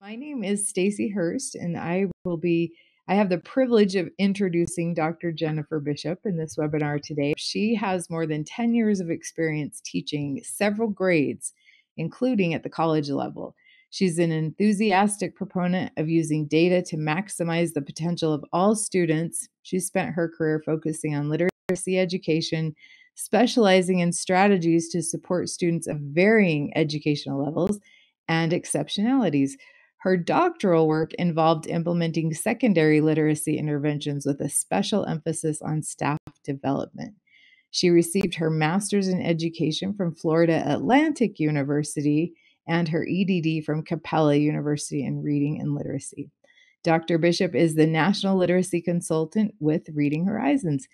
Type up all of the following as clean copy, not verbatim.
My name is Stacy Hurst, and I have the privilege of introducing Dr. Jennifer Bishop in this webinar today. She has more than 10 years of experience teaching several grades, including at the college level. She's an enthusiastic proponent of using data to maximize the potential of all students. She spent her career focusing on literacy education, specializing in strategies to support students of varying educational levels and exceptionalities. Her doctoral work involved implementing secondary literacy interventions with a special emphasis on staff development. She received her master's in education from Florida Atlantic University and her EDD from Capella University in reading and literacy. Dr. Bishop is the National Literacy Consultant with Reading Horizons.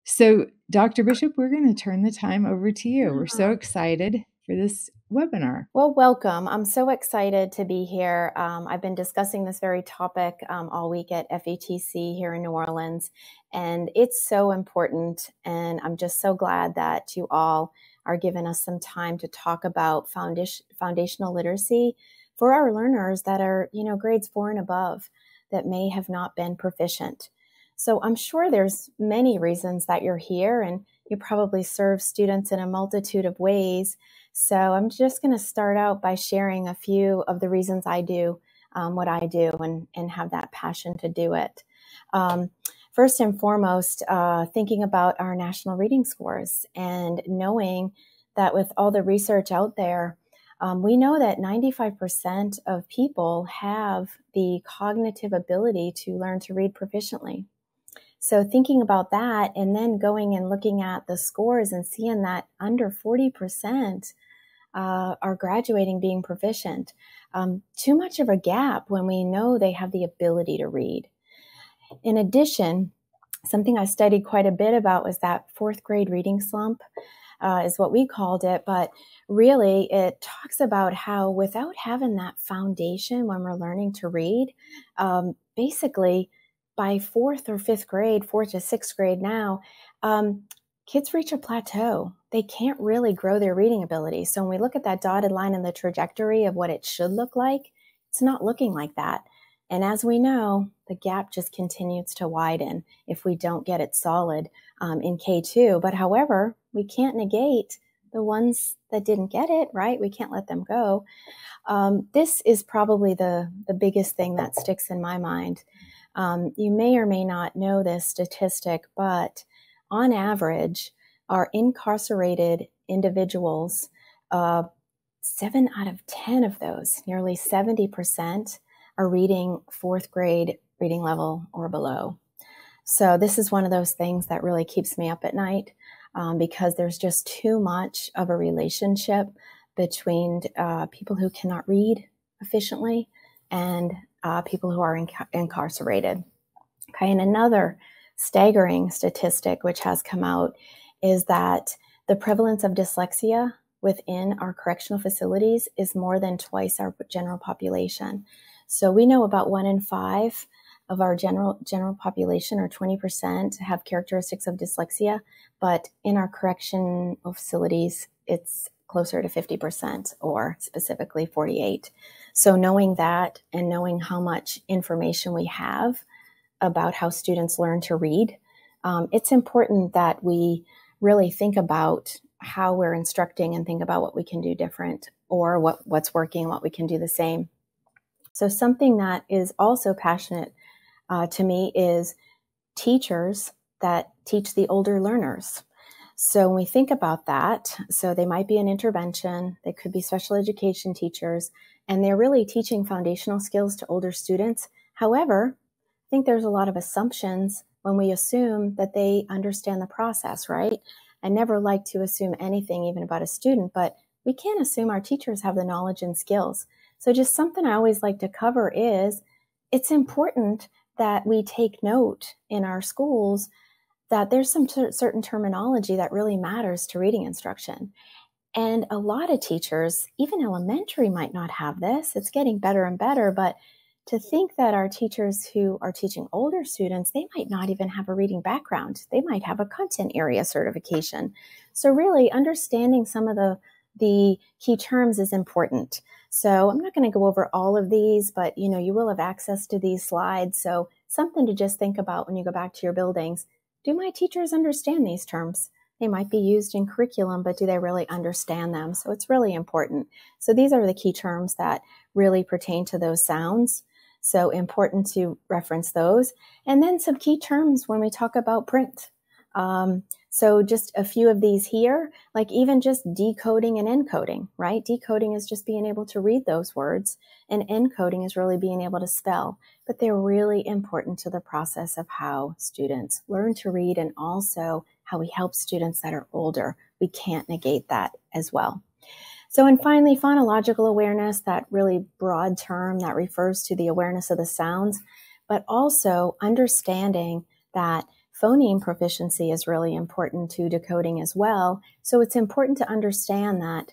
So, Dr. Bishop, we're going to turn the time over to you. We're so excited for this webinar. Well, welcome. I'm so excited to be here. I've been discussing this very topic all week at FETC here in New Orleans, and it's so important. And I'm just so glad that you all are giving us some time to talk about foundational literacy for our learners that are, grades 4 and above that may have not been proficient. So I'm sure there's many reasons that you're here, and you probably serve students in a multitude of ways. So I'm just going to start out by sharing a few of the reasons I do what I do and have that passion to do it. First and foremost, thinking about our national reading scores and knowing that with all the research out there, we know that 95% of people have the cognitive ability to learn to read proficiently. So thinking about that and then going and looking at the scores and seeing that under 40% are graduating being proficient. Too much of a gap when we know they have the ability to read. In addition, something I studied quite a bit about was that 4th grade reading slump is what we called it. But really, it talks about how without having that foundation when we're learning to read, basically, by 4th or 5th grade, 4th to 6th grade now, kids reach a plateau. They can't really grow their reading ability. So when we look at that dotted line in the trajectory of what it should look like, it's not looking like that. And as we know, the gap just continues to widen if we don't get it solid in K2. But however, we can't negate the ones that didn't get it, right? We can't let them go. This is probably the biggest thing that sticks in my mind. You may or may not know this statistic, but on average, our incarcerated individuals, 7 out of 10 of those, nearly 70%, are reading 4th grade reading level or below. So this is one of those things that really keeps me up at night because there's just too much of a relationship between people who cannot read efficiently and people who are incarcerated. Okay, and another staggering statistic which has come out is that the prevalence of dyslexia within our correctional facilities is more than twice our general population. So we know about 1 in 5 of our general population, or 20%, have characteristics of dyslexia, but in our correctional facilities, it's closer to 50%, or specifically 48%. So knowing that and knowing how much information we have about how students learn to read, it's important that we really think about how we're instructing and think about what we can do different, or what's working, what we can do the same. So something that is also passionate to me is teachers that teach the older learners. So when we think about that, so they might be an intervention, they could be special education teachers, and they're really teaching foundational skills to older students. However, I think there's a lot of assumptions when we assume that they understand the process, right? I never like to assume anything even about a student, but we can't assume our teachers have the knowledge and skills. So just something I always like to cover is it's important that we take note in our schools that there's some certain terminology that really matters to reading instruction. And a lot of teachers, even elementary, might not have this. It's getting better and better, but to think that our teachers who are teaching older students, they might not even have a reading background. They might have a content area certification. So really understanding some of the the key terms is important. So I'm not going to go over all of these, but you will have access to these slides. So something to just think about when you go back to your buildings. Do my teachers understand these terms? They might be used in curriculum, but do they really understand them? So it's really important. So these are the key terms that really pertain to those sounds. So important to reference those. And then some key terms when we talk about print. So just a few of these here, like even just decoding and encoding, right? Decoding is just being able to read those words, and encoding is really being able to spell. But they're really important to the process of how students learn to read, and also how we help students that are older. We can't negate that as well. So, and finally, phonological awareness, that really broad term that refers to the awareness of the sounds, but also understanding that phoneme proficiency is really important to decoding as well. So it's important to understand that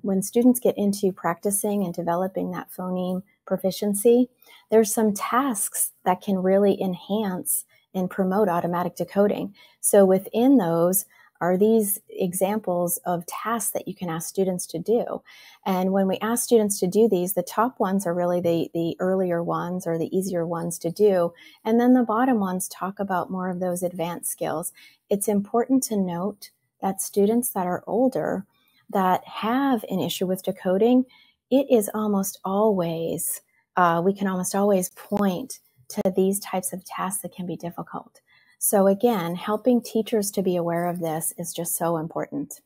when students get into practicing and developing that phoneme proficiency, there's some tasks that can really enhance and promote automatic decoding. So within those are these examples of tasks that you can ask students to do. And when we ask students to do these, the top ones are really the earlier ones or the easier ones to do. And then the bottom ones talk about more of those advanced skills. It's important to note that students that are older that have an issue with decoding, it is almost always, we can almost always point to these types of tasks that can be difficult. So again, helping teachers to be aware of this is just so important.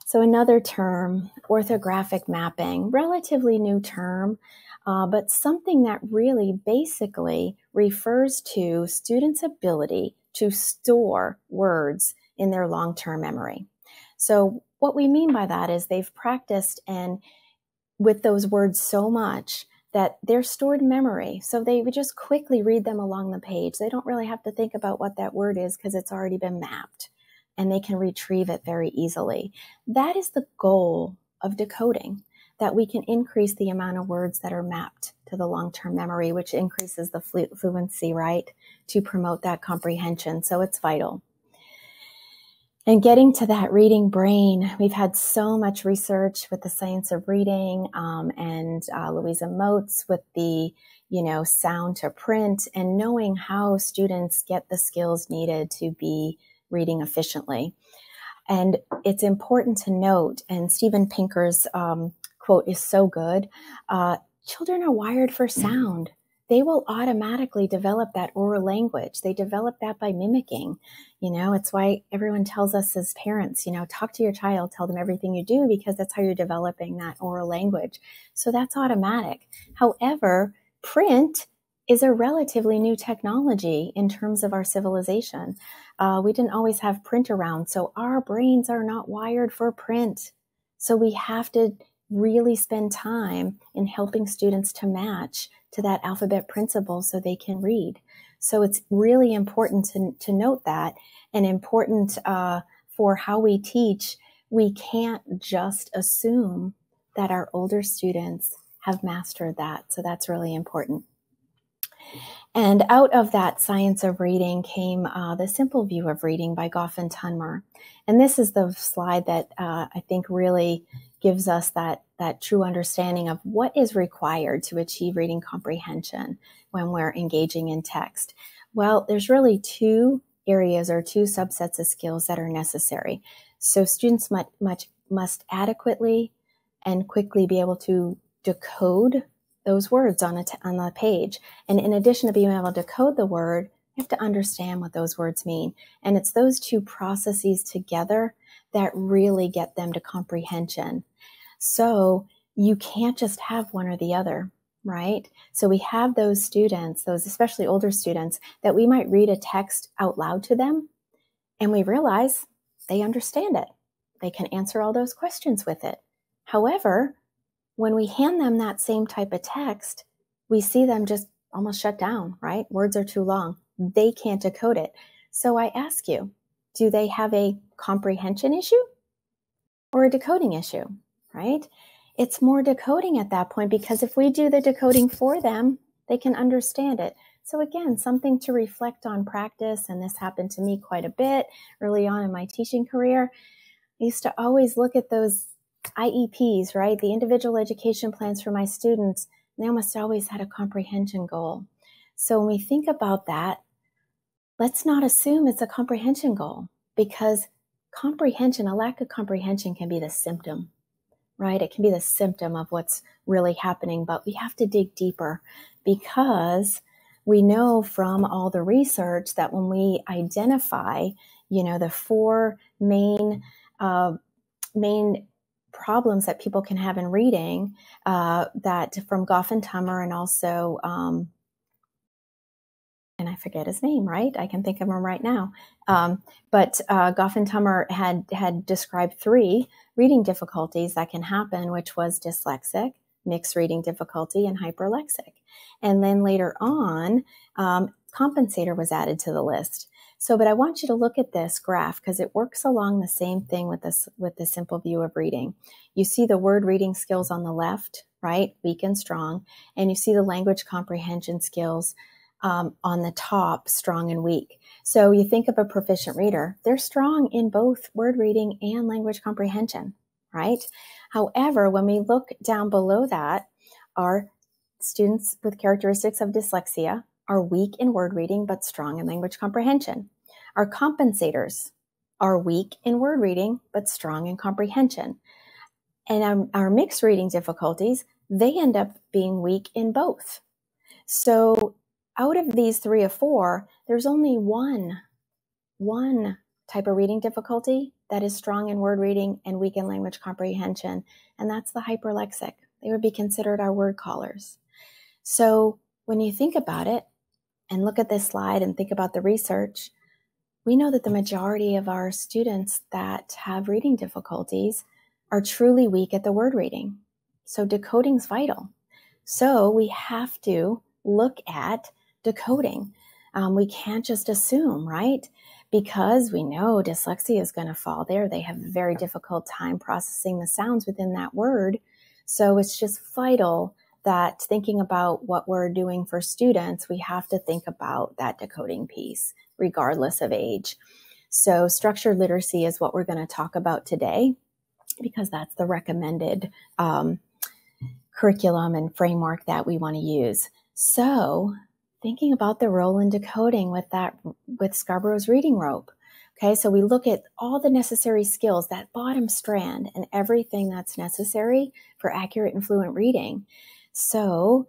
So another term, orthographic mapping, relatively new term, but something that really basically refers to students' ability to store words in their long-term memory. So what we mean by that is they've practiced and with those words so much that they're stored in memory. So they would just quickly read them along the page. They don't really have to think about what that word is because it's already been mapped, and they can retrieve it very easily. That is the goal of decoding, that we can increase the amount of words that are mapped to the long-term memory, which increases the fluency, right, to promote that comprehension. So it's vital. And getting to that reading brain, we've had so much research with the science of reading, and Louisa Moats with the, sound to print, and knowing how students get the skills needed to be reading efficiently. And it's important to note, and Steven Pinker's quote is so good, children are wired for sound. They will automatically develop that oral language. They develop that by mimicking. It's why everyone tells us as parents, talk to your child, tell them everything you do, because that's how you're developing that oral language. So that's automatic. However, print is a relatively new technology in terms of our civilization. We didn't always have print around, so our brains are not wired for print. So we have to really spend time in helping students to match to that alphabet principle so they can read. So it's really important to note that, and important for how we teach. We can't just assume that our older students have mastered that. So that's really important. And out of that science of reading came the simple view of reading by Goff and Tunmer. And this is the slide that I think really gives us that true understanding of what is required to achieve reading comprehension when we're engaging in text. Well, there's really two areas or two subsets of skills that are necessary. So students must adequately and quickly be able to decode those words on the page. And in addition to being able to decode the word, you have to understand what those words mean. And it's those two processes together that really get them to comprehension. So you can't just have one or the other, right? So we have those students, those especially older students, that we might read a text out loud to them, and we realize they understand it. They can answer all those questions with it. However, when we hand them that same type of text, we see them just almost shut down, right? Words are too long. They can't decode it. So I ask you, do they have a comprehension issue or a decoding issue, right? It's more decoding at that point, because if we do the decoding for them, they can understand it. So again, something to reflect on practice, and this happened to me quite a bit early on in my teaching career. I used to always look at those IEPs, right? The individual education plans for my students. They almost always had a comprehension goal. So when we think about that, let's not assume it's a comprehension goal, because comprehension, a lack of comprehension, can be the symptom, right? It can be the symptom of what's really happening, but we have to dig deeper, because we know from all the research that when we identify, the four main problems that people can have in reading, that from Goff and Tummer, and also, and I forget his name, right? I can think of him right now. But Goff and Tummer had described 3 reading difficulties that can happen, which was dyslexic, mixed reading difficulty, and hyperlexic. And then later on, compensator was added to the list. So, but I want you to look at this graph, because it works along the same thing with the simple view of reading. You see the word reading skills on the left, right? Weak and strong. And you see the language comprehension skills on the top, strong and weak. So you think of a proficient reader, they're strong in both word reading and language comprehension, right? However, when we look down below that, our students with characteristics of dyslexia are weak in word reading, but strong in language comprehension. Our compensators are weak in word reading, but strong in comprehension. And our mixed reading difficulties, they end up being weak in both. So out of these 3 or 4, there's only one type of reading difficulty that is strong in word reading and weak in language comprehension, and that's the hyperlexic. They would be considered our word callers. So when you think about it and look at this slide and think about the research, we know that the majority of our students that have reading difficulties are truly weak at the word reading. So decoding is vital. So we have to look at decoding. We can't just assume, right? Because we know dyslexia is going to fall there. They have a very difficult time processing the sounds within that word. So it's just vital that thinking about what we're doing for students, we have to think about that decoding piece, regardless of age. So structured literacy is what we're going to talk about today, because that's the recommended curriculum and framework that we want to use. So thinking about the role in decoding with Scarborough's reading rope. Okay, so we look at all the necessary skills, that bottom strand, and everything that's necessary for accurate and fluent reading. So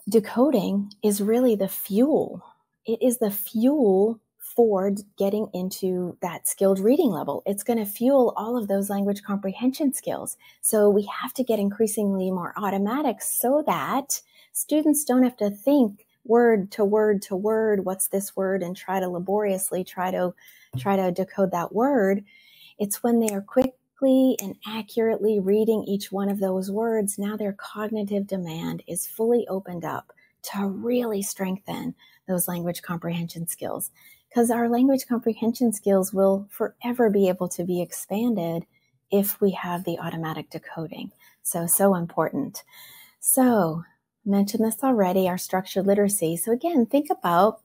decoding is really the fuel. It is the fuel for getting into that skilled reading level. It's going to fuel all of those language comprehension skills. So we have to get increasingly more automatic so that students don't have to think word to word to word, what's this word, and try to laboriously try to decode that word. It's when they are quickly and accurately reading each one of those words, now their cognitive demand is fully opened up to really strengthen those language comprehension skills. Because our language comprehension skills will forever be able to be expanded if we have the automatic decoding. So important. So I mentioned this already, our structured literacy. So again, think about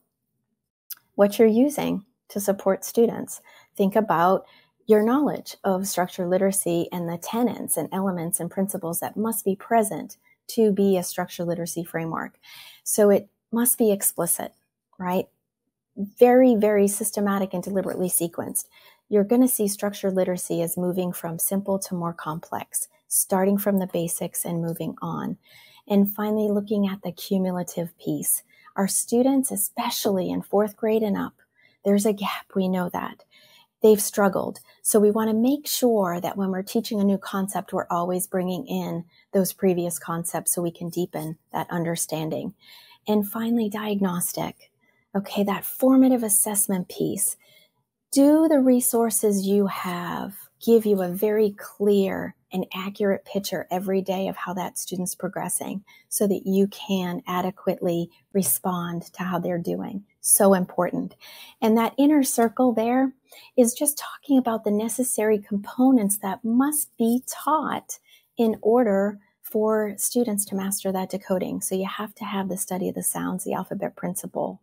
what you're using to support students. Think about your knowledge of structured literacy and the tenets and elements and principles that must be present to be a structured literacy framework. So it must be explicit, right? Very, very systematic and deliberately sequenced. You're going to see structured literacy as moving from simple to more complex, starting from the basics and moving on. And finally, looking at the cumulative piece. Our students, especially in 4th grade and up, there's a gap. We know that. They've struggled. So we want to make sure that when we're teaching a new concept, we're always bringing in those previous concepts so we can deepen that understanding. And finally, diagnostic. Okay, that formative assessment piece. Do the resources you have give you a very clear and accurate picture every day of how that student's progressing so that you can adequately respond to how they're doing? So important. And that inner circle there is just talking about the necessary components that must be taught in order for students to master that decoding. So you have to have the study of the sounds, the alphabet principle.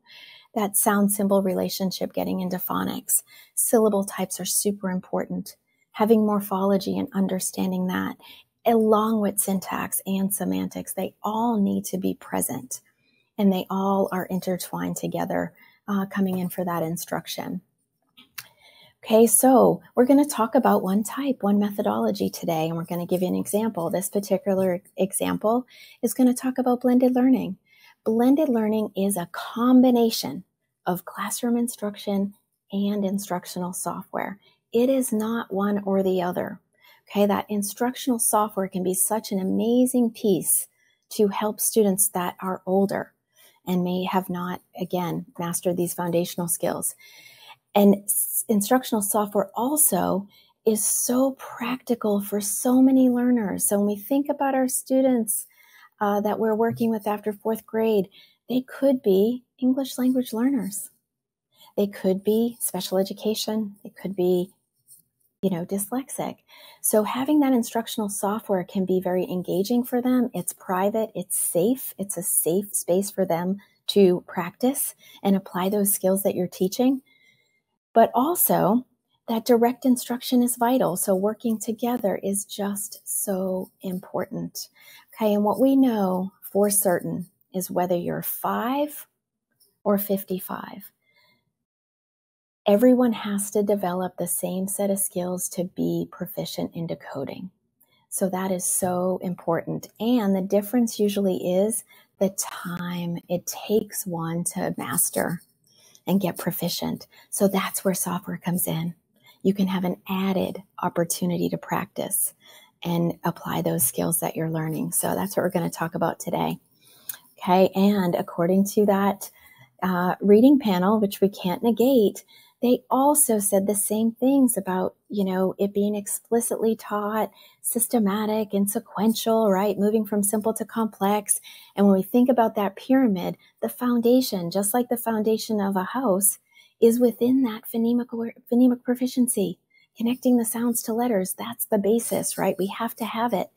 that sound-symbol relationship getting into phonics. Syllable types are super important. Having morphology and understanding that, along with syntax and semantics, they all need to be present, and they all are intertwined together, coming in for that instruction. Okay, so we're going to talk about one type, one methodology today, and we're going to give you an example. This particular example is going to talk about blended learning. Blended learning is a combination of classroom instruction and instructional software. It is not one or the other. Okay, that instructional software can be such an amazing piece to help students that are older and may have not, again, mastered these foundational skills. And instructional software also is so practical for so many learners. So when we think about our students that we're working with after 4th grade, they could be English language learners. They could be special education. They could be, dyslexic. So having that instructional software can be very engaging for them. It's private, it's safe. It's a safe space for them to practice and apply those skills that you're teaching. But also, that direct instruction is vital. So working together is just so important. Okay, and what we know for certain is whether you're 5 or 55, everyone has to develop the same set of skills to be proficient in decoding. So that is so important. And the difference usually is the time it takes one to master and get proficient. So that's where software comes in. You can have an added opportunity to practice and apply those skills that you're learning. So that's what we're going to talk about today. Okay, and according to that reading panel, which we can't negate, they also said the same things about, it being explicitly taught, systematic and sequential, right? Moving from simple to complex. And when we think about that pyramid, the foundation, just like the foundation of a house, is within that phonemic proficiency, connecting the sounds to letters. That's the basis, right? We have to have it.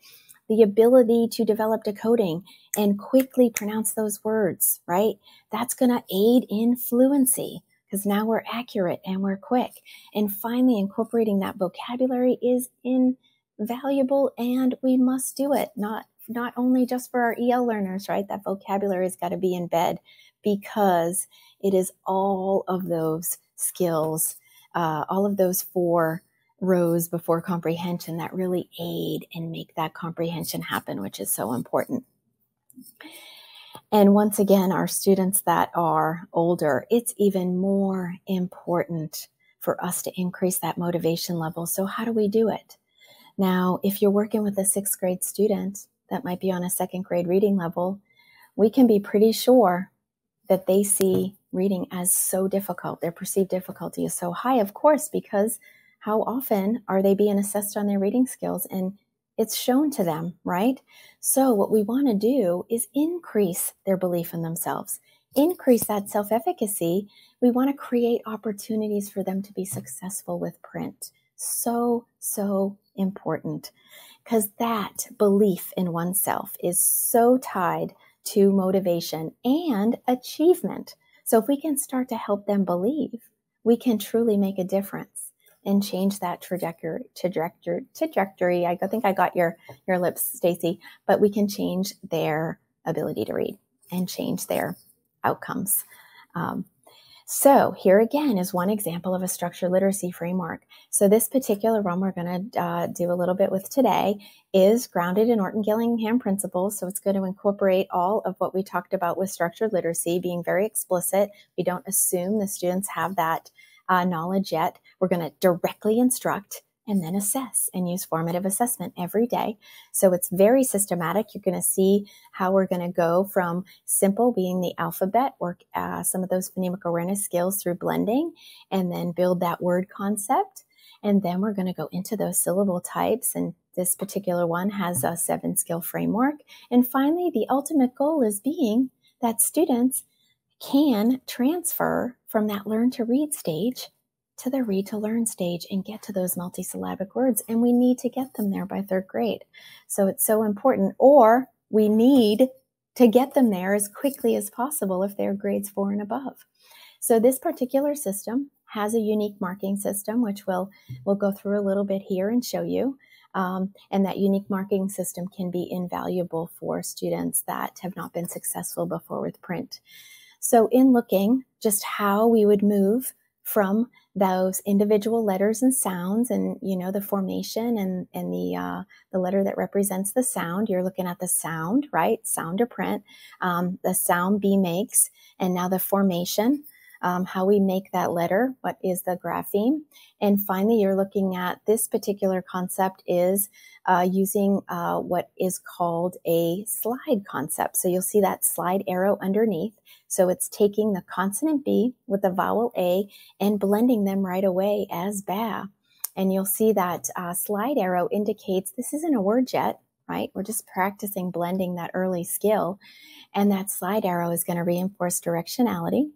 The ability to develop decoding and quickly pronounce those words, right? That's going to aid in fluency, because now we're accurate and we're quick. And finally, incorporating that vocabulary is invaluable, and we must do it. Not only just for our EL learners, right? That vocabulary has got to be in bed, because it is all of those skills, all of those 4 rows before comprehension that really aid and make that comprehension happen, which is so important. And once again, our students that are older, it's even more important for us to increase that motivation level. So how do we do it? Now, if you're working with a 6th grade student that might be on a 2nd grade reading level, we can be pretty sure that they see reading as so difficult. Their perceived difficulty is so high, of course, because how often are they being assessed on their reading skills? And it's shown to them, right? So what we want to do is increase their belief in themselves, increase that self-efficacy. We want to create opportunities for them to be successful with print. So important, because that belief in oneself is so tied to motivation and achievement. So if we can start to help them believe, we can truly make a difference and change that trajectory. I think I got your lips, Stacy, but we can change their ability to read and change their outcomes. So here again is one example of a structured literacy framework. So this particular one we're going to do a little bit with today is grounded in Orton-Gillingham principles. So it's going to incorporate all of what we talked about with structured literacy, being very explicit. We don't assume the students have that knowledge yet. We're going to directly instruct and then assess and use formative assessment every day. So it's very systematic. You're going to see how we're going to go from simple being the alphabet, work some of those phonemic awareness skills through blending, and then build that word concept. And then we're going to go into those syllable types. And this particular one has a 7-skill framework. And finally, the ultimate goal is being that students can transfer from that learn to read stage to the read to learn stage and get to those multisyllabic words. And we need to get them there by 3rd grade. So it's so important, or we need to get them there as quickly as possible if they're grades 4 and above. So this particular system has a unique marking system, which we'll go through a little bit here and show you. And that unique marking system can be invaluable for students that have not been successful before with print. So in looking just how we would move from those individual letters and sounds and, you know, the formation and the letter that represents the sound, you're looking at the sound, right? Sound to print, the sound B makes, and now the formation, how we make that letter, what is the grapheme. And finally, you're looking at this particular concept is using what is called a slide concept. So you'll see that slide arrow underneath. So it's taking the consonant B with the vowel A and blending them right away as ba. And you'll see that slide arrow indicates this isn't a word yet, right? We're just practicing blending that early skill. And that slide arrow is going to reinforce directionality.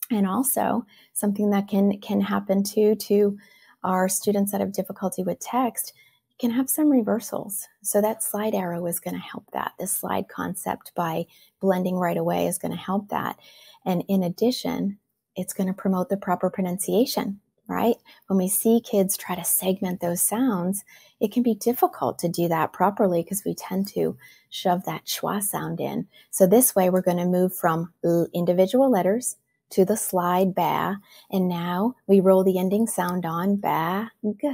And also something that can happen to our students that have difficulty with text, can have some reversals. So that slide arrow is going to help that. The slide concept by blending right away is going to help that. And in addition, it's going to promote the proper pronunciation, right? When we see kids try to segment those sounds, it can be difficult to do that properly because we tend to shove that schwa sound in. So this way we're going to move from individual letters to the slide ba, and now we roll the ending sound on ba, g.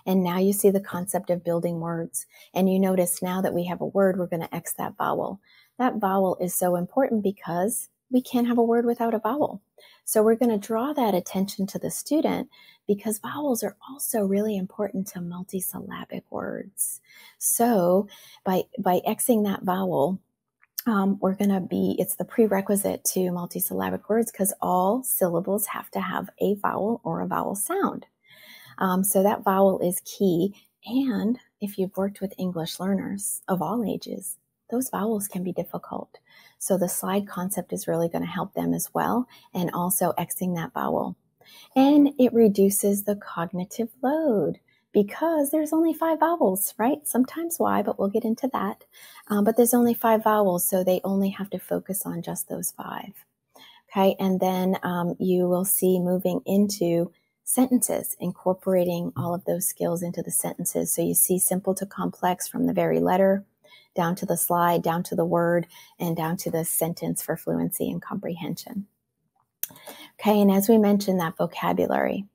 And now you see the concept of building words. And you notice now that we have a word, we're going to X that vowel. That vowel is so important because we can't have a word without a vowel. So we're going to draw that attention to the student because vowels are also really important to multisyllabic words. So by Xing that vowel, it's the prerequisite to multisyllabic words because all syllables have to have a vowel or a vowel sound. So that vowel is key. And if you've worked with English learners of all ages, those vowels can be difficult. So the slide concept is really going to help them as well, and also Xing that vowel. And it reduces the cognitive load because there's only 5 vowels, right? Sometimes Y, but we'll get into that. But there's only 5 vowels, so they only have to focus on just those 5. Okay, and then you will see moving into sentences, incorporating all of those skills into the sentences. So you see simple to complex from the very letter, down to the slide, down to the word, and down to the sentence for fluency and comprehension. Okay, and as we mentioned, that vocabulary,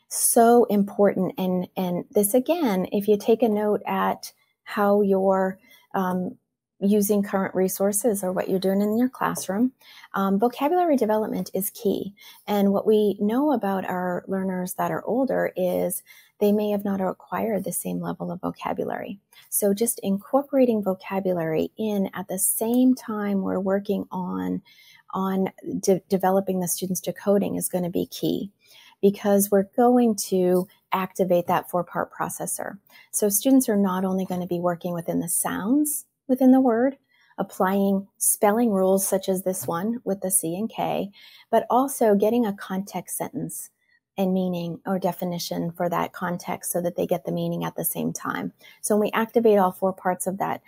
so important. And this again, if you take a note at how you're using current resources or what you're doing in your classroom, vocabulary development is key. And what we know about our learners that are older is they may have not acquired the same level of vocabulary. So just incorporating vocabulary in at the same time we're working on developing the students' decoding is going to be key, because we're going to activate that 4-part processor. So students are not only going to be working within the sounds within the word, applying spelling rules such as this one with the C and K, but also getting a context sentence and meaning or definition for that context so that they get the meaning at the same time. So when we activate all 4 parts of that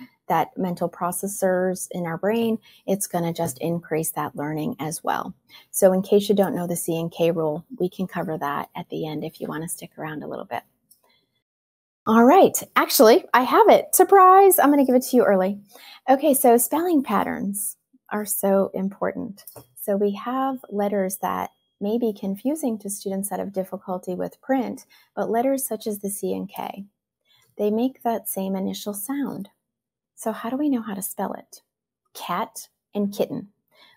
mental processors in our brain, it's going to just increase that learning as well. So in case you don't know the C and K rule, we can cover that at the end if you want to stick around a little bit. All right, actually, I have it. Surprise! I'm going to give it to you early. Okay, so spelling patterns are so important. So we have letters that may be confusing to students that have difficulty with print, but letters such as the C and K, they make that same initial sound. So how do we know how to spell it? Cat and kitten.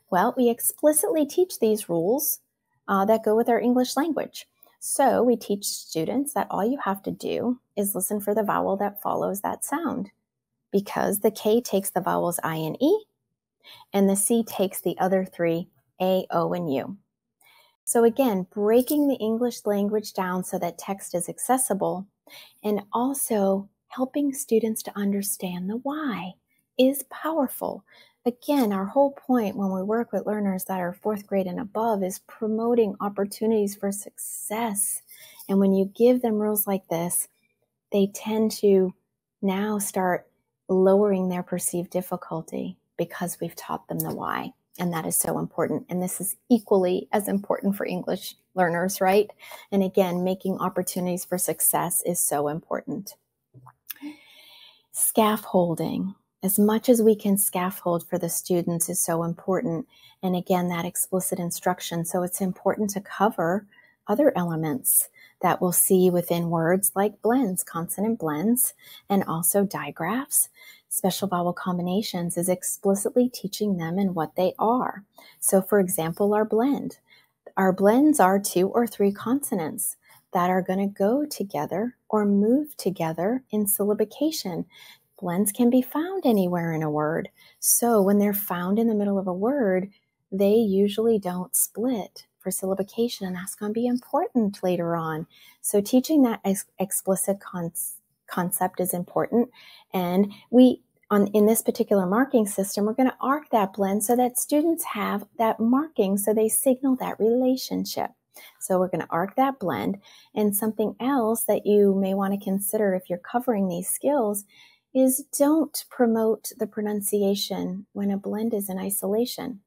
Well, we explicitly teach these rules that go with our English language. So we teach students that all you have to do is listen for the vowel that follows that sound, because the K takes the vowels I and E, and the C takes the other 3, A, O, and U. So again, breaking the English language down so that text is accessible, and also helping students to understand the why is powerful. Again, our whole point when we work with learners that are 4th grade and above is promoting opportunities for success. And when you give them rules like this, they tend to now start lowering their perceived difficulty because we've taught them the why. And that is so important. And this is equally as important for English learners, right? And again, making opportunities for success is so important. Scaffolding. As much as we can scaffold for the students is so important. And again, that explicit instruction. So it's important to cover other elements that we'll see within words like blends, consonant blends, and also digraphs. Special vowel combinations is explicitly teaching them and what they are. So for example, our blend. Our blends are 2 or 3 consonants that are going to go together or move together in syllabication. Blends can be found anywhere in a word. So when they're found in the middle of a word, they usually don't split for syllabication, and that's going to be important later on. So teaching that explicit concept is important. And in this particular marking system, we're going to arc that blend so that students have that marking, so they signal that relationship. So we're going to arc that blend. And something else that you may want to consider if you're covering these skills is don't promote the pronunciation when a blend is in isolation.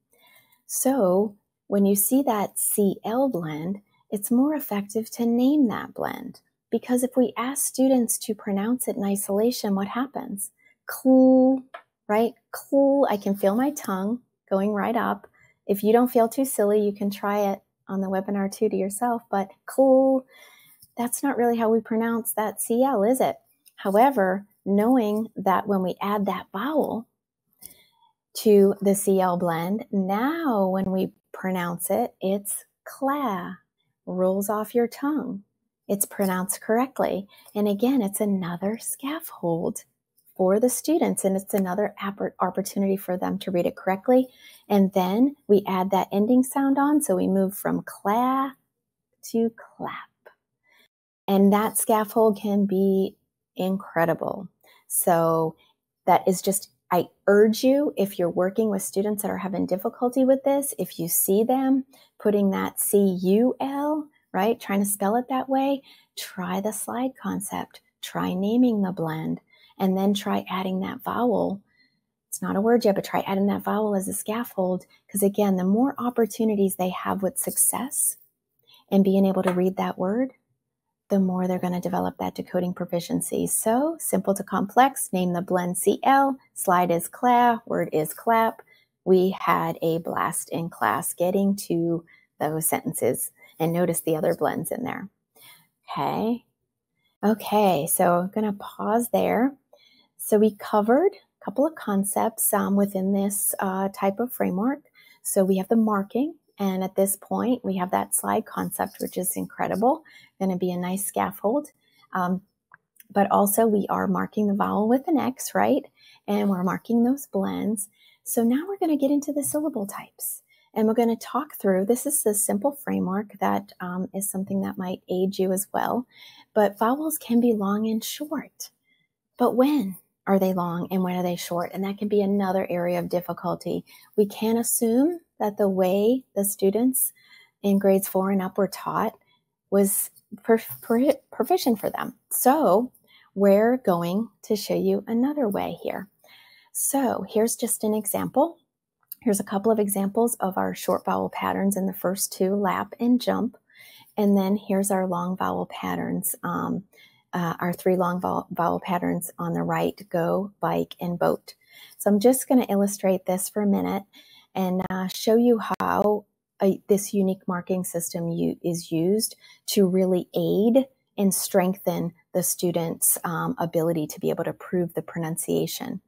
So when you see that CL blend, it's more effective to name that blend, because if we ask students to pronounce it in isolation, what happens? Cool, right? Cool. I can feel my tongue going right up. If you don't feel too silly, you can try it on the webinar too to yourself, but cool, that's not really how we pronounce that CL, is it? However, knowing that when we add that vowel to the CL blend, now when we pronounce it, it's cla, rolls off your tongue. It's pronounced correctly. And again, it's another scaffold for the students, and it's another opportunity for them to read it correctly. And then we add that ending sound on, so we move from cla to clap. And that scaffold can be incredible. So that is just, I urge you, if you're working with students that are having difficulty with this, if you see them putting that CUL, right, trying to spell it that way, try the slide concept, try naming the blend, and then try adding that vowel. It's not a word yet, but try adding that vowel as a scaffold, because again, the more opportunities they have with success and being able to read that word, the more they're going to develop that decoding proficiency. So simple to complex, name the blend CL, slide is cla, word is clap. We had a blast in class getting to those sentences, and notice the other blends in there. Okay, so I'm going to pause there. So we covered a couple of concepts within this type of framework. So we have the marking. And at this point, we have that slide concept, which is incredible. Going to be a nice scaffold. But also we are marking the vowel with an X, right? And we're marking those blends. So now we're going to get into the syllable types. And we're going to talk through, this is the simple framework that is something that might aid you as well. But vowels can be long and short. But when are they long and when are they short? And that can be another area of difficulty. We can't assume that the way the students in grades 4 and up were taught was proficient for them. So we're going to show you another way here. So here's just an example. Here's a couple of examples of our short vowel patterns in the first 2, lap and jump. And then here's our long vowel patterns, our 3 long vowel patterns on the right, go, bike, and boat. So I'm just going to illustrate this for a minute and show you how this unique marking system is used to really aid and strengthen the student's ability to be able to prove the pronunciation.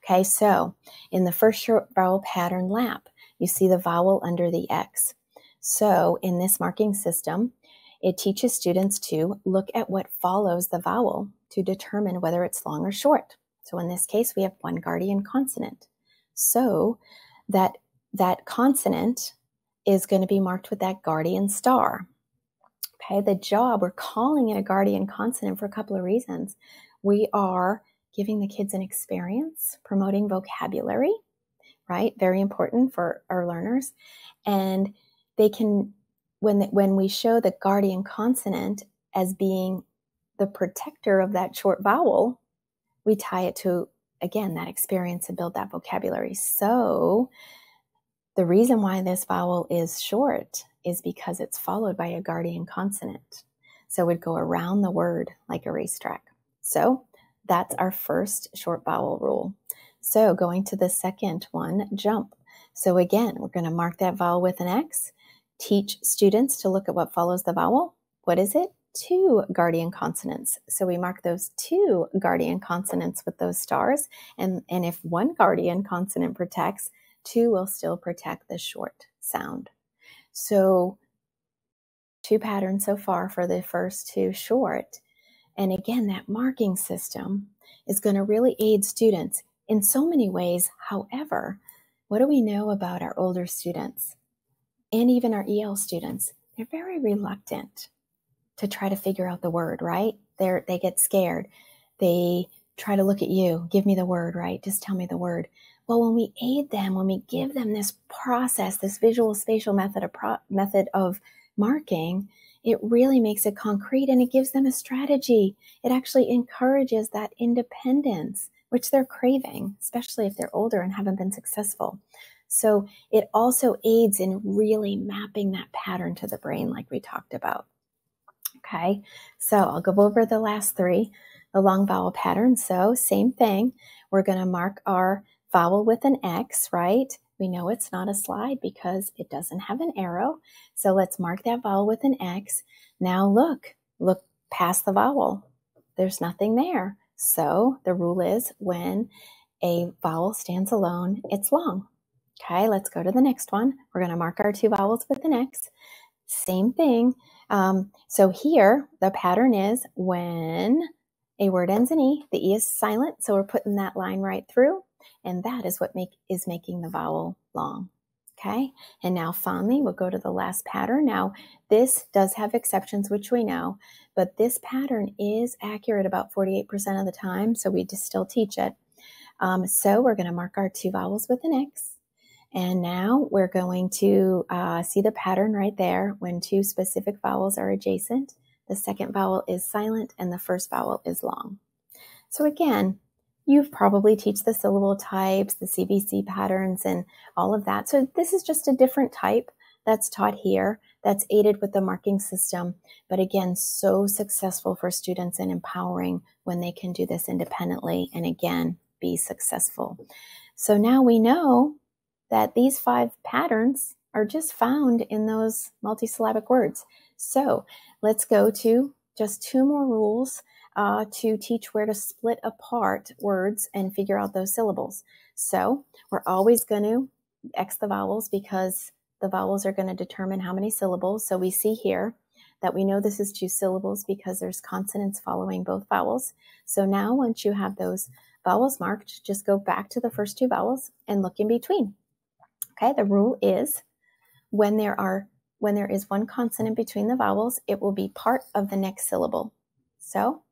Okay, so in the first short vowel pattern, lap, you see the vowel under the X. So in this marking system, it teaches students to look at what follows the vowel to determine whether it's long or short. So in this case, we have one guardian consonant. So that consonant is going to be marked with that guardian star. Okay, the job, we're calling it a guardian consonant for a couple of reasons. We are giving the kids an experience, promoting vocabulary, right? Very important for our learners. And they can, when we show the guardian consonant as being the protector of that short vowel, we tie it to, again, that experience and build that vocabulary. So The reason why this vowel is short is because it's followed by a guardian consonant. So it would go around the word like a racetrack. So that's our first short vowel rule. So going to the second one, jump. So again, we're going to mark that vowel with an X, teach students to look at what follows the vowel. What is it? 2 guardian consonants. So we mark those 2 guardian consonants with those stars. And if 1 guardian consonant protects, 2 will still protect the short sound. So 2 patterns so far for the first 2 short. And again, that marking system is going to really aid students in so many ways. However, what do we know about our older students and even our EL students? They're very reluctant to try to figure out the word, right? They get scared. They try to look at you. Give me the word, right? Just tell me the word. Well, when we aid them, when we give them this process, this visual spatial method of marking, it really makes it concrete and it gives them a strategy. It actually encourages that independence, which they're craving, especially if they're older and haven't been successful. So it also aids in really mapping that pattern to the brain like we talked about. Okay, so I'll go over the last 3, the long vowel pattern. So same thing, we're going to mark our vowel with an X, right? We know it's not a slide because it doesn't have an arrow. So let's mark that vowel with an X. Now look past the vowel. There's nothing there. So the rule is when a vowel stands alone, it's long. Okay, let's go to the next one. We're going to mark our 2 vowels with an X. Same thing. So here, the pattern is when a word ends in E, the E is silent, so we're putting that line right through, and that is what is making the vowel long. Okay, and now finally, we'll go to the last pattern. Now, this does have exceptions, which we know, but this pattern is accurate about 48% of the time, so we just still teach it. So we're going to mark our 2 vowels with an X. And now we're going to see the pattern right there when 2 specific vowels are adjacent. The second vowel is silent and the first vowel is long. So again, you've probably teach the syllable types, the CBC patterns, and all of that. So this is just a different type that's taught here, that's aided with the marking system. But again, so successful for students and empowering when they can do this independently and again, be successful. So now we know that these 5 patterns are just found in those multisyllabic words. So let's go to just 2 more rules to teach where to split apart words and figure out those syllables. So we're always going to X the vowels because the vowels are going to determine how many syllables. So we see here that we know this is 2 syllables because there's consonants following both vowels. So now once you have those vowels marked, just go back to the first 2 vowels and look in between. Okay, the rule is when there is 1 consonant between the vowels, it will be part of the next syllable. So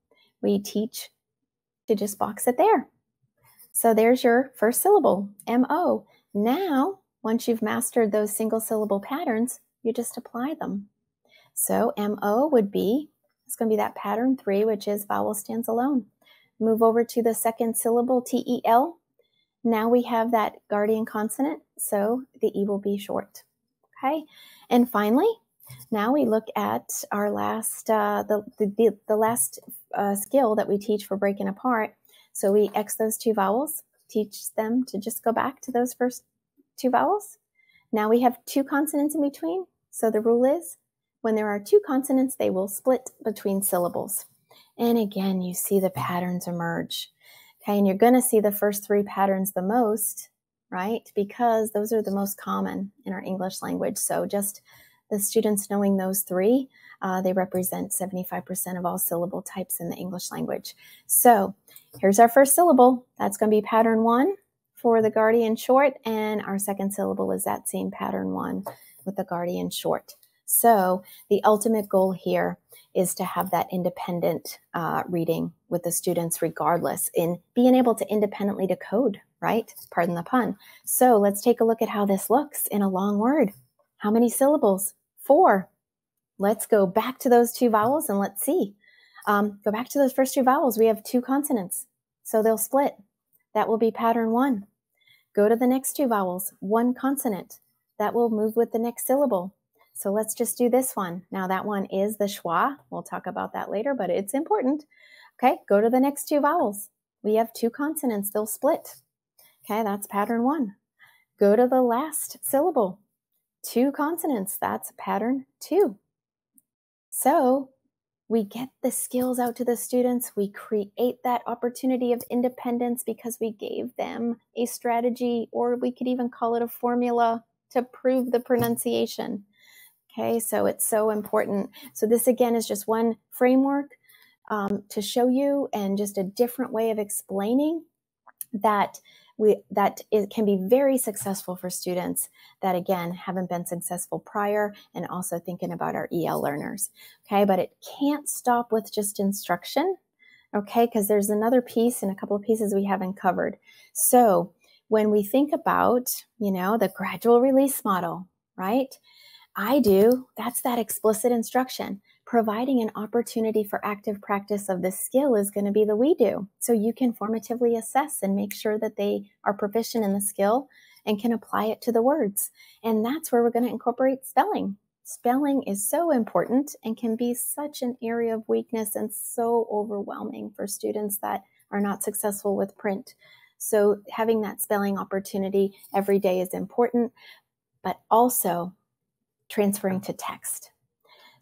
we teach to just box it there. So there's your first syllable, M-O. Now, once you've mastered those single syllable patterns, you just apply them. So M-O would be, it's going to be that pattern 3, which is vowel stands alone. Move over to the second syllable, T-E-L. Now we have that guardian consonant, so the E will be short. Okay, and finally, now we look at our last, the last skill that we teach for breaking apart. So we X those 2 vowels, teach them to just go back to those first 2 vowels. Now we have 2 consonants in between. So the rule is when there are 2 consonants, they will split between syllables. And again, you see the patterns emerge. Okay, and you're going to see the first 3 patterns the most, right? Because those are the most common in our English language. So just the students knowing those 3, they represent 75% of all syllable types in the English language. So here's our first syllable. That's going to be pattern 1 for the guardian short, and our second syllable is that same pattern 1 with the guardian short. So the ultimate goal here is to have that independent reading with the students regardless in being able to independently decode, right? Pardon the pun. So let's take a look at how this looks in a long word. How many syllables? 4. Let's go back to those 2 vowels and let's see. Go back to those first 2 vowels. We have 2 consonants, so they'll split. That will be pattern 1. Go to the next 2 vowels, 1 consonant. that will move with the next syllable. So let's just do this one. Now that one is the schwa. We'll talk about that later, but it's important. Okay, go to the next two vowels. We have two consonants, they'll split. Okay, that's pattern 1. Go to the last syllable. Two consonants, that's pattern 2. So we get the skills out to the students. We create that opportunity of independence because we gave them a strategy, or we could even call it a formula to prove the pronunciation. Okay, so it's so important. So this again is just one framework to show you, and just a different way of explaining that it can be very successful for students that, again, haven't been successful prior, and also thinking about our EL learners. Okay, but it can't stop with just instruction, okay, because there's another piece and a couple of pieces we haven't covered. So when we think about, the gradual release model, right? That's that explicit instruction. Providing an opportunity for active practice of this skill is going to be the we do. So you can formatively assess and make sure that they are proficient in the skill and can apply it to the words. And that's where we're going to incorporate spelling. Spelling is so important and can be such an area of weakness and so overwhelming for students that are not successful with print. So having that spelling opportunity every day is important, but also transferring to text.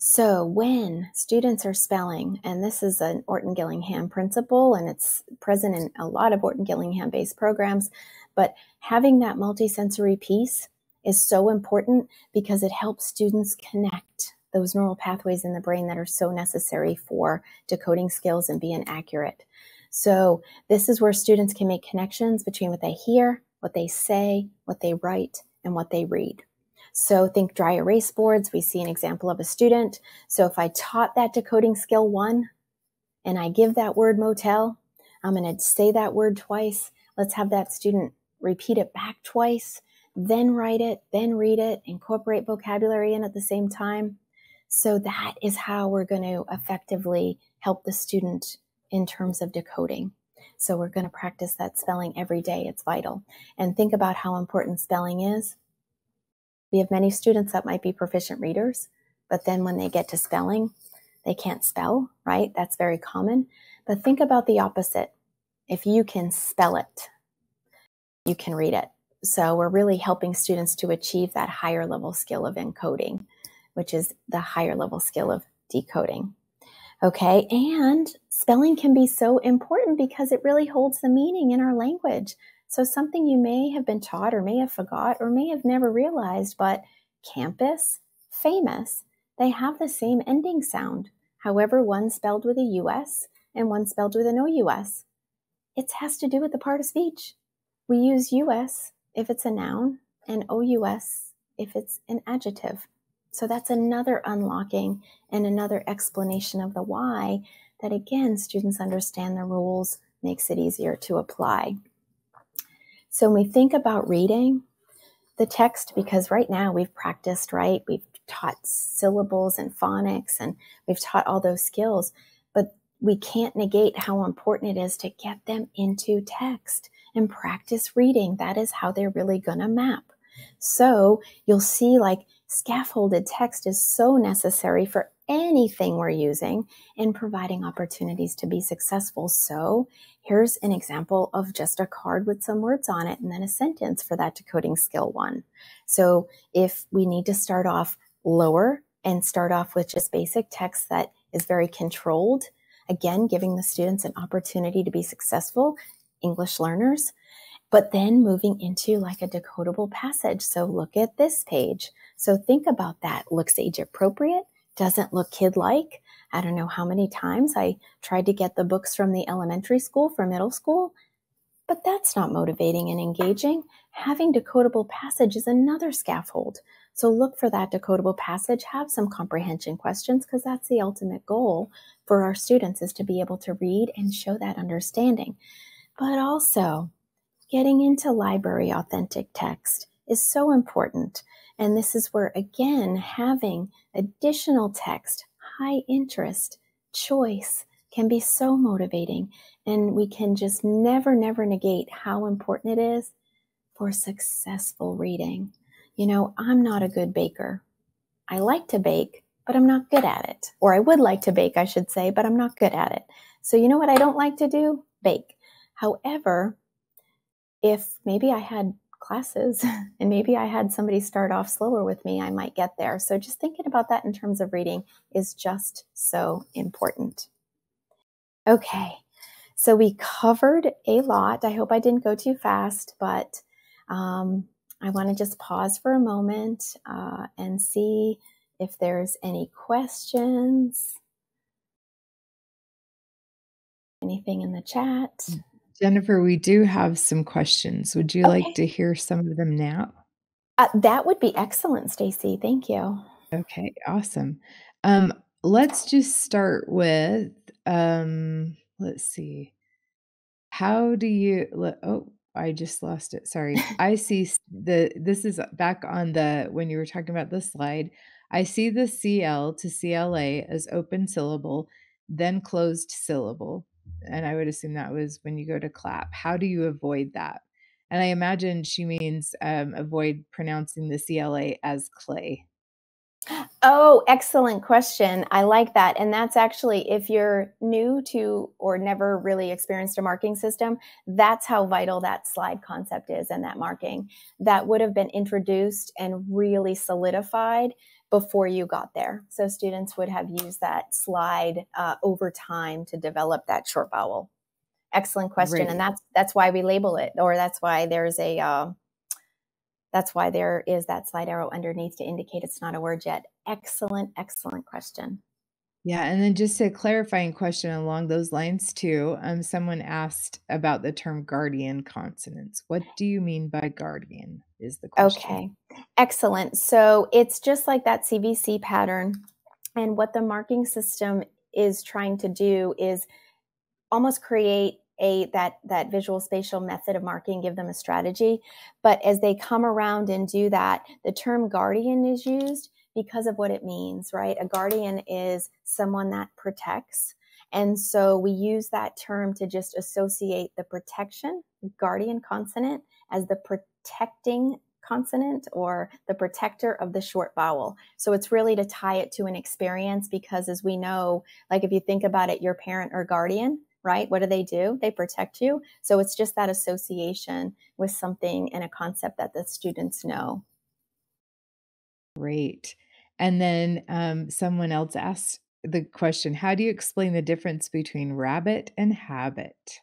So when students are spelling, and this is an Orton-Gillingham principle, and it's present in a lot of Orton-Gillingham-based programs, but having that multisensory piece is so important because it helps students connect those neural pathways in the brain that are so necessary for decoding skills and being accurate. So this is where students can make connections between what they hear, what they say, what they write, and what they read. So think dry erase boards. We see an example of a student. So if I taught that decoding skill 1 and I give that word motel, I'm going to say that word twice. Let's have that student repeat it back twice, then write it, then read it, incorporate vocabulary in at the same time. So that is how we're going to effectively help the student in terms of decoding. So we're going to practice that spelling every day. It's vital. And think about how important spelling is. We have many students that might be proficient readers, but then when they get to spelling, they can't spell, right? That's very common. But think about the opposite. If you can spell it, you can read it. So we're really helping students to achieve that higher level skill of encoding, which is the higher level skill of decoding. Okay, and spelling can be so important because it really holds the meaning in our language. So something you may have been taught or may have forgot or may have never realized, but campus, famous, they have the same ending sound. However, one spelled with a US and one spelled with an OUS. It has to do with the part of speech. We use US if it's a noun and OUS if it's an adjective. So that's another unlocking and another explanation of the why that, again, students understand the rules, makes it easier to apply. So when we think about reading the text, because right now we've practiced, right? We've taught syllables and phonics and we've taught all those skills, but we can't negate how important it is to get them into text and practice reading. That is how they're really going to map. So you'll see like scaffolded text is so necessary for anything we're using and providing opportunities to be successful. So here's an example of just a card with some words on it and then a sentence for that decoding skill 1. So if we need to start off lower and start off with just basic text that is very controlled, again, giving the students an opportunity to be successful English learners, but then moving into like a decodable passage. So look at this page. So think about that. Looks age appropriate, doesn't look kid-like. I don't know how many times I tried to get the books from the elementary school for middle school, but that's not motivating and engaging. Having decodable passage is another scaffold. So look for that decodable passage, have some comprehension questions, because that's the ultimate goal for our students, is to be able to read and show that understanding. But also, getting into library authentic text is so important. And this is where, again, having additional text, high interest, choice can be so motivating. And we can just never negate how important it is for successful reading. I'm not a good baker. I like to bake, but I'm not good at it. Or I would like to bake, I should say, but I'm not good at it. So you know what I don't like to do? Bake. However, if maybe I had classes and maybe I had somebody start off slower with me, I might get there. So just thinking about that in terms of reading is just so important. Okay, so we covered a lot. I hope I didn't go too fast, but I want to just pause for a moment and see if there's any questions, anything in the chat. Jennifer, we do have some questions. Would you like to hear some of them now? That would be excellent, Stacy. Thank you. Okay, awesome. Let's just start with, let's see. How do you oh, I just lost it. Sorry. I see this is back on when you were talking about the slide. I see the CL to CLA as open syllable, then closed syllable. And I would assume that was when you go to clap. How do you avoid that? And I imagine she means avoid pronouncing the CLA as clay. Oh, excellent question. I like that. And that's actually, if you're new to or never really experienced a marking system, that's how vital that slide concept is and that marking. That would have been introduced and really solidified before you got there. So students would have used that slide over time to develop that short vowel. Excellent question. Right. And that's why we label it, or that's why there's that's why there is that slide arrow underneath to indicate it's not a word yet. Excellent, excellent question. Yeah, and then just a clarifying question along those lines too. Someone asked about the term guardian consonants. What do you mean by guardian is the question. Okay, excellent. So it's just like that CVC pattern. And what the marking system is trying to do is almost create that visual spatial method of marking, give them a strategy. But as they come around and do that, the term guardian is used because of what it means, right? A guardian is someone that protects. And so we use that term to just associate the protection, guardian consonant, as the protecting consonant or the protector of the short vowel. So it's really to tie it to an experience because, as we know, like if you think about it, your parent or guardian, right? What do? They protect you. So it's just that association with something and a concept that the students know. Great. And then someone else asked the question, how do you explain the difference between rabbit and habit?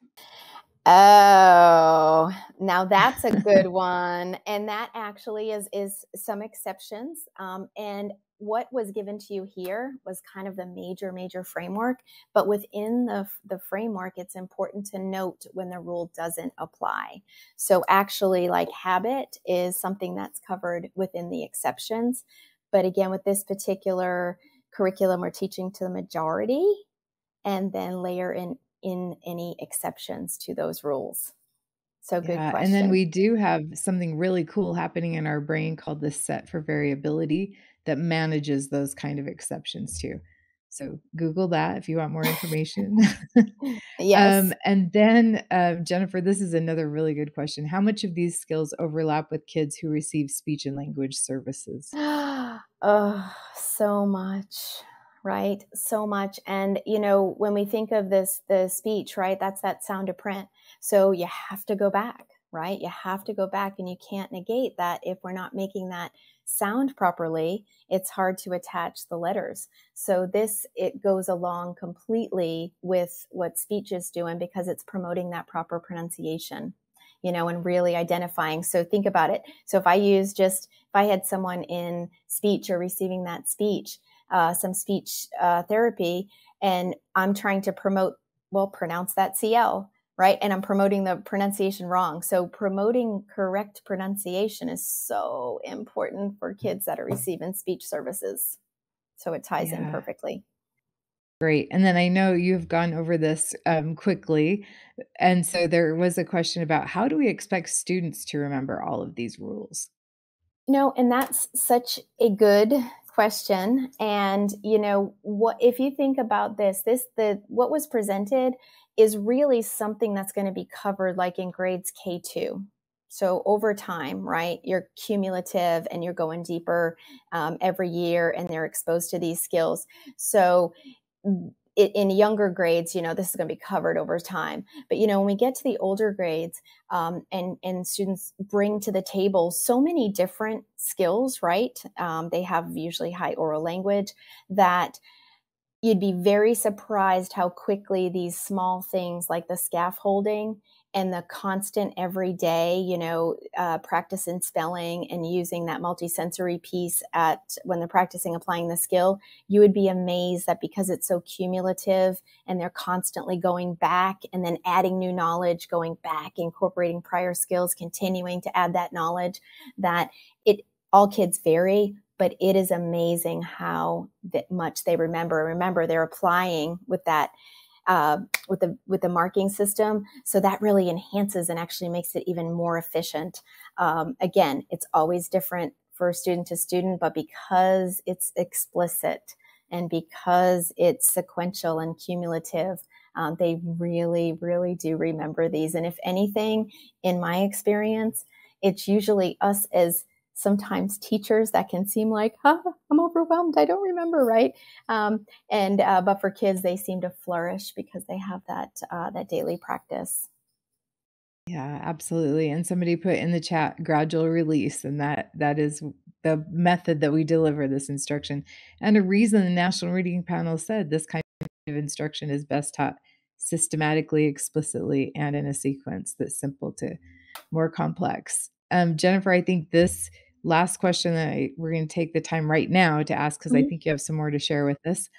Oh, now that's a good one. And that actually is some exceptions. And what was given to you here was kind of the major framework. But within the framework, it's important to note when the rule doesn't apply. So actually, like habit is something that's covered within the exceptions. But again, with this particular curriculum, we're teaching to the majority and then layer in any exceptions to those rules. So good Yeah, and then question. we do have something really cool happening in our brain called the set for variability that manages those kind of exceptions too. So Google that if you want more information. Yes. And then, Jennifer, this is another really good question. How much of these skills overlap with kids who receive speech and language services? Oh, so much, right? So much. And, when we think of the speech, right, that's that sound to print. So you have to go back, right? You have to go back and you can't negate that if we're not making that sound properly, it's hard to attach the letters. So it goes along completely with what speech is doing because it's promoting that proper pronunciation, and really identifying. So think about it. So if I had someone in speech or receiving that speech, some speech therapy, and I'm trying to pronounce that CL, right? And I'm promoting the pronunciation wrong. So promoting correct pronunciation is so important for kids that are receiving speech services. So it ties in perfectly. Great. And then I know you've gone over this quickly. And so there was a question about how do we expect students to remember all of these rules? And that's such a good question. And what if you think about what was presented is really something that's going to be covered like in grades K2. So over time, right, you're cumulative and you're going deeper every year, and they're exposed to these skills. So in younger grades, this is going to be covered over time. But, when we get to the older grades, and students bring to the table so many different skills, right? They have usually high oral language that you'd be very surprised how quickly these small things like the scaffolding and the constant everyday, practice in spelling and using that multisensory piece when they're practicing applying the skill, you would be amazed that because it's so cumulative and they're constantly going back and then adding new knowledge, going back, incorporating prior skills, continuing to add that knowledge, that all kids vary, but it is amazing how much they remember. Remember, they're applying with that, with the marking system. So that really enhances and actually makes it even more efficient. Again, it's always different for student to student, but because it's explicit and because it's sequential and cumulative, they really, really do remember these. And if anything, in my experience, it's usually us as sometimes teachers that can seem like, I'm overwhelmed, I don't remember, right? But for kids, they seem to flourish because they have that daily practice. Yeah, absolutely. And somebody put in the chat gradual release, and that is the method that we deliver this instruction. And a reason the National Reading Panel said this kind of instruction is best taught systematically, explicitly, and in a sequence that's simple to more complex. Jennifer, I think this last question that we're going to take the time right now to ask, because I think you have some more to share with us,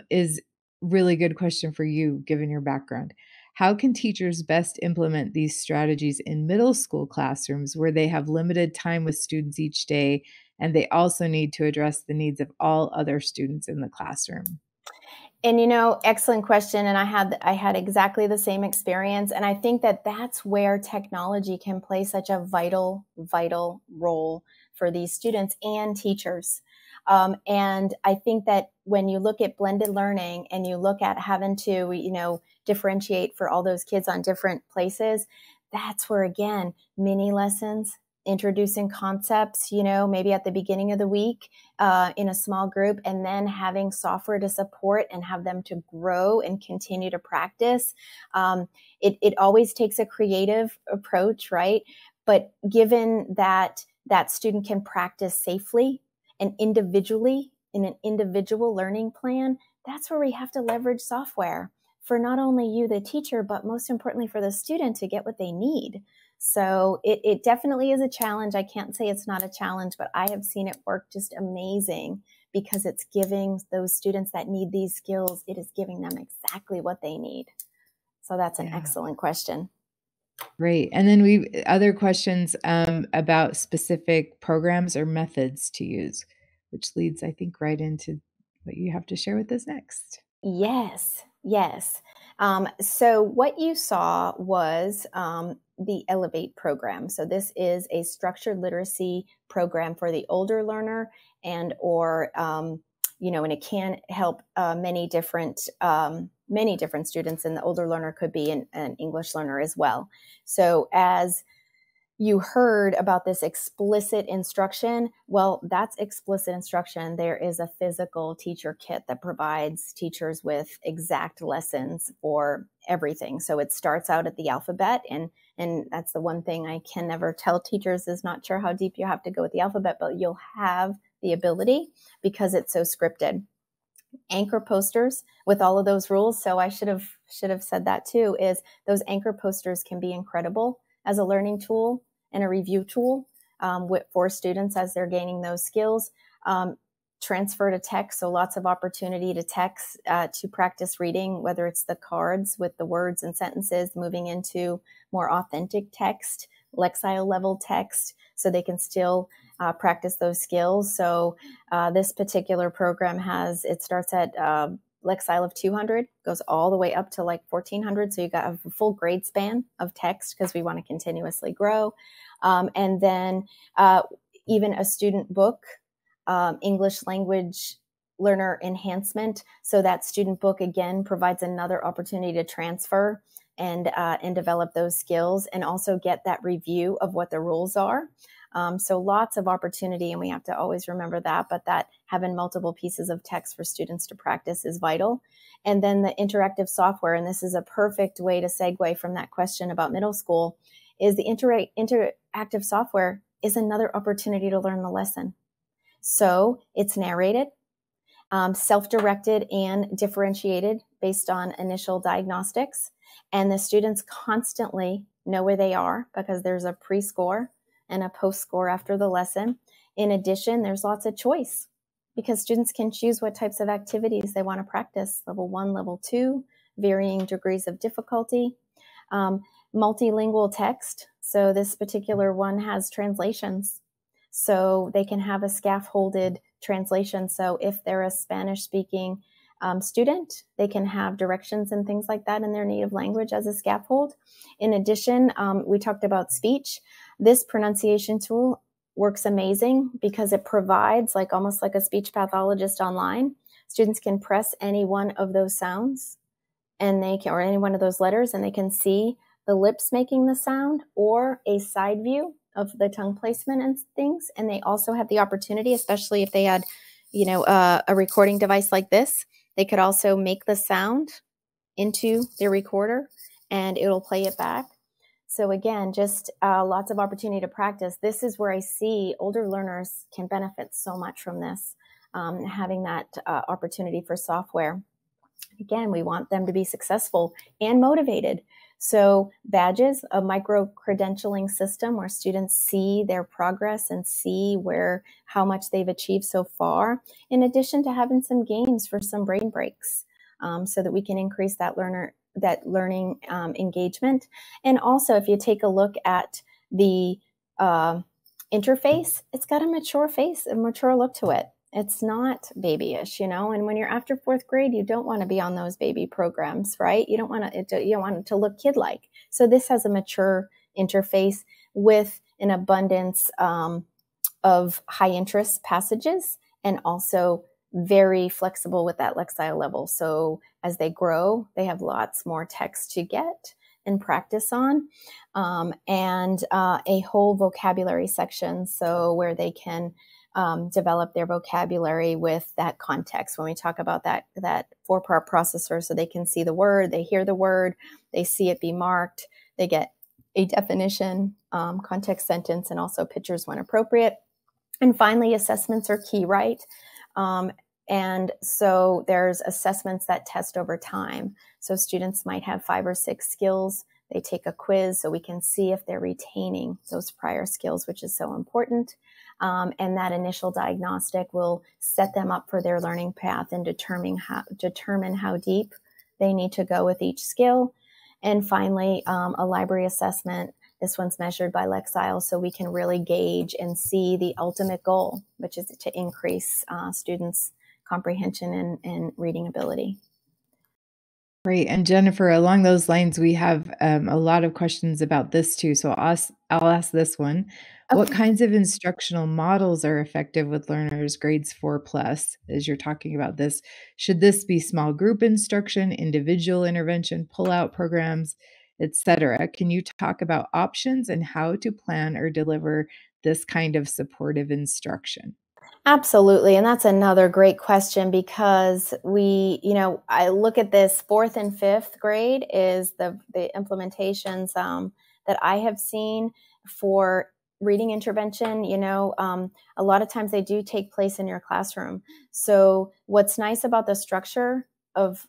is really good question for you, given your background. How can teachers best implement these strategies in middle school classrooms where they have limited time with students each day, and they also need to address the needs of all other students in the classroom? And excellent question. And I had exactly the same experience. And I think that that's where technology can play such a vital, vital role for these students and teachers. And I think that when you look at blended learning and you look at having to, differentiate for all those kids on different places, that's where, again, mini lessons, introducing concepts, maybe at the beginning of the week in a small group, and then having software to support and have them to grow and continue to practice. It always takes a creative approach, right? But given that that student can practice safely and individually in an individual learning plan, that's where we have to leverage software for not only you, the teacher, but most importantly for the student to get what they need. So it definitely is a challenge. I can't say it's not a challenge, but I have seen it work just amazing because it's giving those students that need these skills, it is giving them exactly what they need. So that's an excellent question. Great. And then other questions about specific programs or methods to use, which leads, I think, right into what you have to share with us next. Yes. So what you saw was the Elevate program. So this is a structured literacy program for the older learner and it can help many different students, and the older learner could be an English learner as well. So as you heard about this explicit instruction, well, that's explicit instruction. There is a physical teacher kit that provides teachers with exact lessons for everything. So it starts out at the alphabet, and that's the one thing I can never tell teachers is not sure how deep you have to go with the alphabet, but you'll have the ability because it's so scripted. Anchor posters with all of those rules. So I should have said that too, is those anchor posters can be incredible as a learning tool and a review tool for students as they're gaining those skills. Transfer to text, so lots of opportunity to text to practice reading, whether it's the cards with the words and sentences, moving into more authentic text, Lexile level text, so they can still practice those skills. So this particular program starts at Lexile of 200, goes all the way up to like 1400. So you got a full grade span of text because we want to continuously grow. And then even a student book, English language learner enhancement. So that student book, again, provides another opportunity to transfer and develop those skills, and also get that review of what the rules are. So lots of opportunity, and we have to always remember that, but that having multiple pieces of text for students to practice is vital. And then the interactive software, and this is a perfect way to segue from that question about middle school, is the interactive software is another opportunity to learn the lesson. So it's narrated, self-directed and differentiated based on initial diagnostics. And the students constantly know where they are because there's a pre-score and a post-score after the lesson. In addition, there's lots of choice because students can choose what types of activities they want to practice, level 1, level 2, varying degrees of difficulty. Multilingual text. So this particular one has translations. So they can have a scaffolded translation. So if they're a Spanish-speaking student, they can have directions and things like that in their native language as a scaffold. In addition, we talked about speech. This pronunciation tool works amazing because it provides almost like a speech pathologist online. Students can press any one of those sounds and they can, or any one of those letters, and they can see the lips making the sound or a side view of the tongue placement and things. And they also have the opportunity, especially if they had, a recording device like this, they could also make the sound into their recorder and it'll play it back. So again, just lots of opportunity to practice. This is where I see older learners can benefit so much from this, having that opportunity for software. Again, we want them to be successful and motivated. So badges, a micro-credentialing system where students see their progress and see how much they've achieved so far, in addition to having some games for some brain breaks, so that we can increase that learning engagement. And also, if you take a look at the interface, it's got a mature face, a mature look to it. It's not babyish, and when you're after 4th grade, you don't want to be on those baby programs, right? You don't want it to look kid-like. So this has a mature interface with an abundance of high interest passages, and also very flexible with that lexile level. So as they grow, they have lots more text to get and practice on, and a whole vocabulary section, so where they can develop their vocabulary with that context. When we talk about that 4-part processor, so they can see the word, they hear the word, they see it be marked, they get a definition, context sentence, and also pictures when appropriate. And finally, assessments are key, right? And so there's assessments that test over time. So students might have 5 or 6 skills. They take a quiz so we can see if they're retaining those prior skills, which is so important. And that initial diagnostic will set them up for their learning path and determine how deep they need to go with each skill. And finally, a library assessment. This one's measured by Lexile, so we can really gauge and see the ultimate goal, which is to increase students' comprehension and reading ability. Great. And Jennifer, along those lines, we have a lot of questions about this too. So I'll ask this one. Okay. What kinds of instructional models are effective with learners grades 4+, as you're talking about this? Should this be small group instruction, individual intervention, pull-out programs, etc.? Can you talk about options and how to plan or deliver this kind of supportive instruction? Absolutely. And that's another great question because I look at this 4th and 5th grade is the implementations that I have seen for reading intervention. A lot of times they do take place in your classroom. So what's nice about the structure of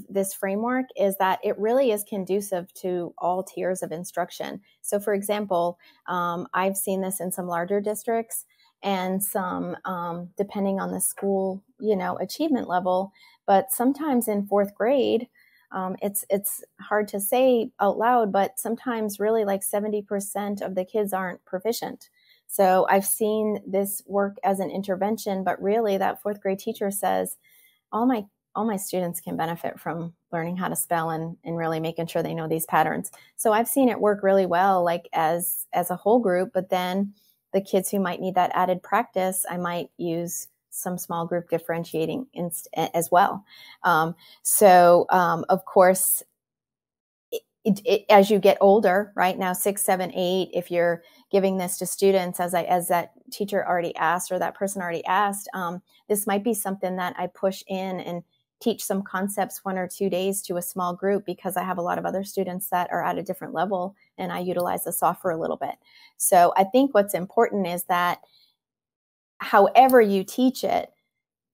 this framework is that it really is conducive to all tiers of instruction. So for example, I've seen this in some larger districts, and some, depending on the school, achievement level. But sometimes in 4th grade, it's hard to say out loud, but sometimes really 70% of the kids aren't proficient. So I've seen this work as an intervention, but really that 4th grade teacher says, all my students can benefit from learning how to spell and really making sure they know these patterns. So I've seen it work really well, as a whole group, but then the kids who might need that added practice, I might use some small group differentiating as well. Of course, as you get older, right now, 6, 7, 8, if you're giving this to students, as that teacher already asked, or that person already asked, this might be something that I push in and teach some concepts 1 or 2 days to a small group, because I have a lot of other students that are at a different level and I utilize the software a little bit. So I think what's important is that however you teach it,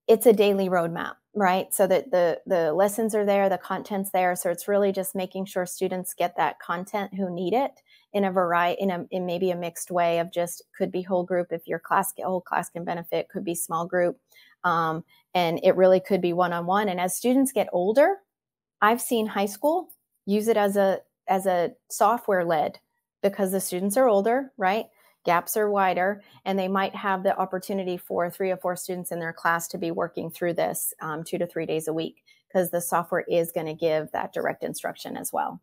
it's a daily roadmap, right? So that the lessons are there, the content's there. So it's really just making sure students get that content who need it in a variety, in maybe a mixed way of just, could be whole group if your whole class can benefit, could be small group. And it really could be one-on-one. And as students get older, I've seen high school use it as a software led, because the students are older, right? Gaps are wider, and they might have the opportunity for 3 or 4 students in their class to be working through this 2 to 3 days a week, because the software is going to give that direct instruction as well.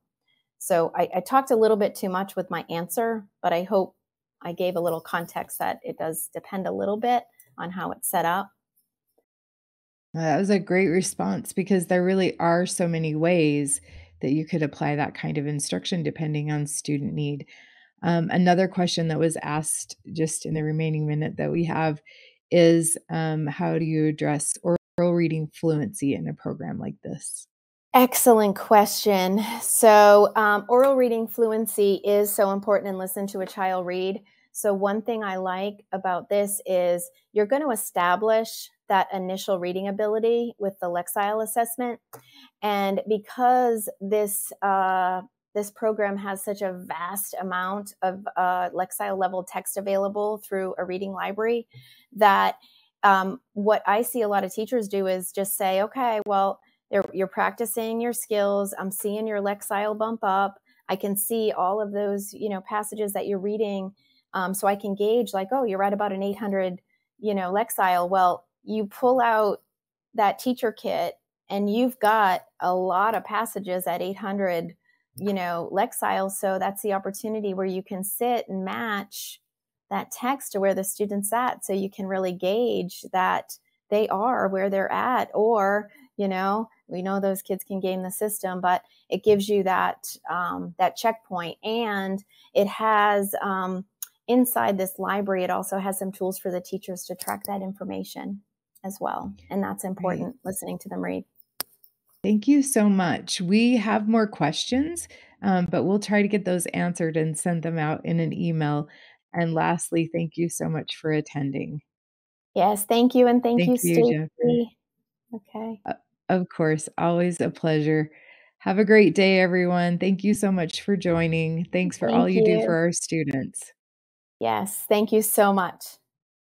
So I talked a little bit too much with my answer, but I hope I gave a little context that it does depend a little bit on how it's set up. That was a great response, because there really are so many ways that you could apply that kind of instruction depending on student need. Another question that was asked just in the remaining minute that we have is, how do you address oral reading fluency in a program like this? Excellent question. So oral reading fluency is so important, and listen to a child read. So one thing I like about this is you're going to establish that initial reading ability with the Lexile assessment. And because this program has such a vast amount of Lexile level text available through a reading library, that what I see a lot of teachers do is just say, okay, well, you're practicing your skills. I'm seeing your Lexile bump up. I can see all of those, passages that you're reading. So I can gauge, like, oh, you're at about an 800, Lexile. Well, you pull out that teacher kit and you've got a lot of passages at 800, Lexile. So that's the opportunity where you can sit and match that text to where the student's at. So you can really gauge that they are where they're at, or, we know those kids can game the system, but it gives you that checkpoint. And it has, inside this library, it also has some tools for the teachers to track that information as well. And that's important, right? Listening to them read. Thank you so much. We have more questions, but we'll try to get those answered and send them out in an email. And lastly, thank you so much for attending. Yes, thank you. And thank you, you, Jennifer. Stacy. Okay. Of course, always a pleasure. Have a great day, everyone. Thank you so much for joining. Thanks for all you do for our students. Yes, thank you so much.